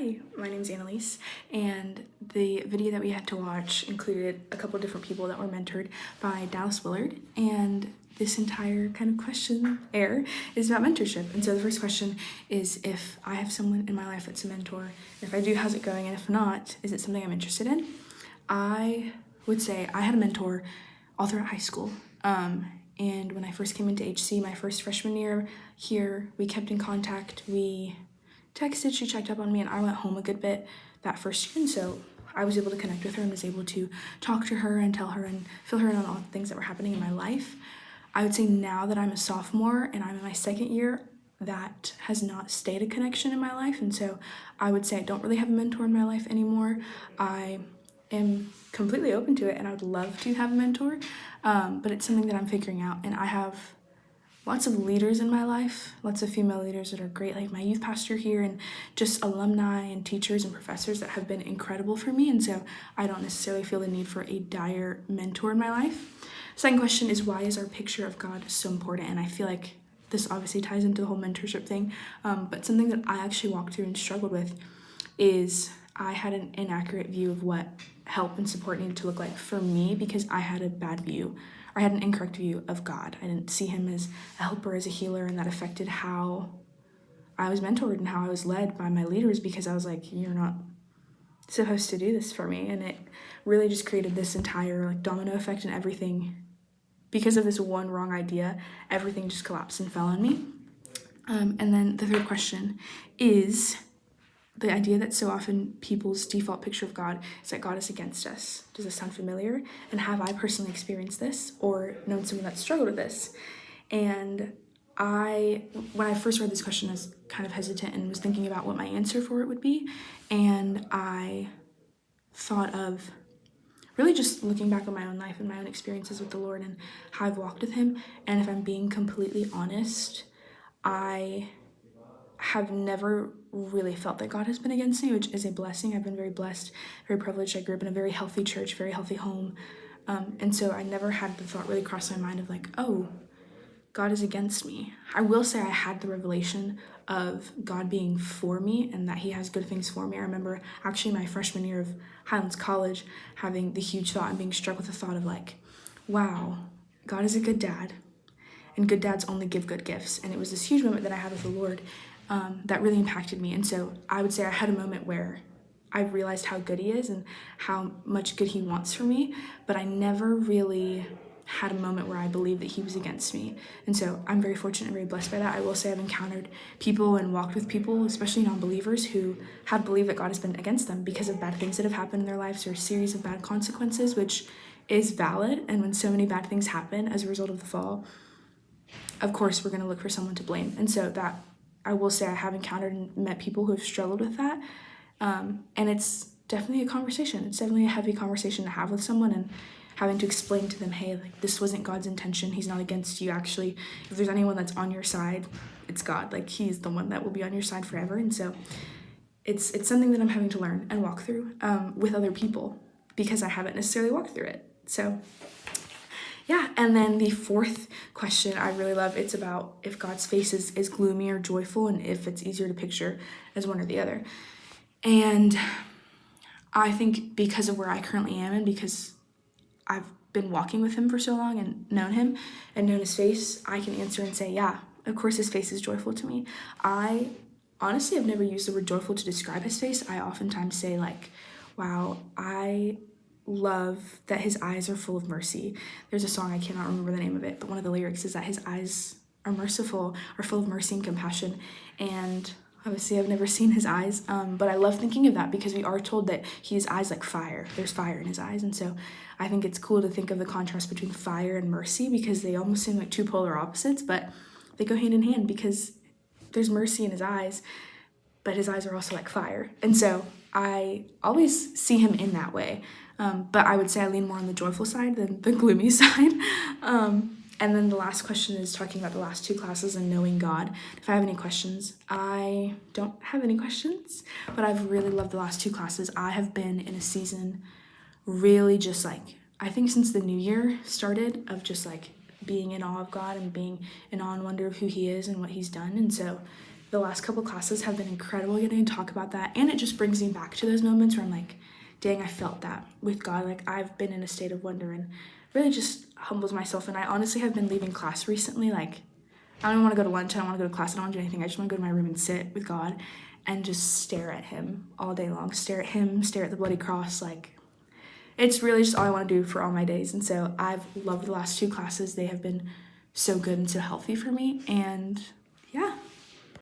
Hi, my name is Annalise, and the video that we had to watch included a couple of different people that were mentored by Dallas Willard, and this entire kind of questionnaire is about mentorship. And so the first question is if I have someone in my life that's a mentor, and if I do, how's it going, and if not, is it something I'm interested in? I would say I had a mentor all throughout high school. And when I first came into HC, my first freshman year here, we kept in contact. We texted, she checked up on me, and I went home a good bit that first year. And so I was able to connect with her and was able to talk to her and tell her and fill her in on all the things that were happening in my life. I would say now that I'm a sophomore and I'm in my second year, that has not stayed a connection in my life. And so I would say I don't really have a mentor in my life anymore. I am completely open to it and I would love to have a mentor, but it's something that I'm figuring out. And I have lots of leaders in my life, lots of female leaders that are great, like my youth pastor here, and just alumni and teachers and professors that have been incredible for me. And so I don't necessarily feel the need for a dire mentor in my life. Second question is, why is our picture of God so important? And I feel like this obviously ties into the whole mentorship thing, but something that I actually walked through and struggled with is I had an inaccurate view of what help and support needed to look like for me because I had a bad view, or I had an incorrect view of God. I didn't see him as a helper, as a healer, and that affected how I was mentored and how I was led by my leaders, because I was like, you're not supposed to do this for me. And it really just created this entire domino effect, and everything, because of this one wrong idea, everything just collapsed and fell on me. And then the third question is the idea that so often people's default picture of God is that God is against us. Does this sound familiar? And have I personally experienced this or known someone that struggled with this? And when I first read this question, I was kind of hesitant and was thinking about what my answer for it would be. And I thought of really just looking back on my own life and my own experiences with the Lord and how I've walked with him. And if I'm being completely honest, I have never really felt that God has been against me, which is a blessing. I've been very blessed, very privileged. I grew up in a very healthy church, very healthy home. And so I never had the thought really cross my mind of like, oh, God is against me. I will say I had the revelation of God being for me and that he has good things for me. I remember actually my freshman year of Highlands College having the huge thought and being struck with the thought of like, wow, God is a good dad, and good dads only give good gifts. And it was this huge moment that I had with the Lord that really impacted me. And so I would say I had a moment where I realized how good he is and how much good he wants for me, but I never really had a moment where I believed that he was against me. And so I'm very fortunate and very blessed by that. I will say I've encountered people and walked with people, especially non-believers, who have believed that God has been against them because of bad things that have happened in their lives or a series of bad consequences, which is valid. And when so many bad things happen as a result of the fall, of course, we're going to look for someone to blame. And so that, I will say I have encountered and met people who have struggled with that. And it's definitely a conversation. It's definitely a heavy conversation to have with someone, and having to explain to them, hey, like, this wasn't God's intention. He's not against you. Actually, if there's anyone that's on your side, it's God. Like, he's the one that will be on your side forever. And so it's something that I'm having to learn and walk through with other people, because I haven't necessarily walked through it. So yeah, and then the fourth question I really love, it's about if God's face is gloomy or joyful, and if it's easier to picture as one or the other. And I think because of where I currently am, and because I've been walking with him for so long and known him and known his face, I can answer and say, yeah, of course his face is joyful to me. I honestly have never used the word joyful to describe his face. I oftentimes say like, wow, I love that his eyes are full of mercy. There's a song, I cannot remember the name of it, but one of the lyrics is that his eyes are merciful, are full of mercy and compassion. And obviously I've never seen his eyes, but I love thinking of that because we are told that he has eyes like fire. There's fire in his eyes. And so I think it's cool to think of the contrast between fire and mercy, because they almost seem like two polar opposites, but they go hand in hand, because there's mercy in his eyes, but his eyes are also like fire. And so I always see him in that way. But I would say I lean more on the joyful side than the gloomy side. And then the last question is talking about the last two classes and knowing God. If I have any questions, I don't have any questions, but I've really loved the last two classes. I have been in a season really just like, I think since the new year started, of just like being in awe of God and being in awe and wonder of who he is and what he's done. And so the last couple classes have been incredible getting to talk about that, and it just brings me back to those moments where I'm like, dang, I felt that with God. Like, I've been in a state of wonder, and really just humbles myself. And I honestly have been leaving class recently, like, I don't even want to go to lunch, I don't want to go to class, I don't want to do anything. I just want to go to my room and sit with God and just stare at him all day long. Stare at him, stare at the bloody cross. Like, it's really just all I want to do for all my days. And so I've loved the last 2 classes. They have been so good and so healthy for me, and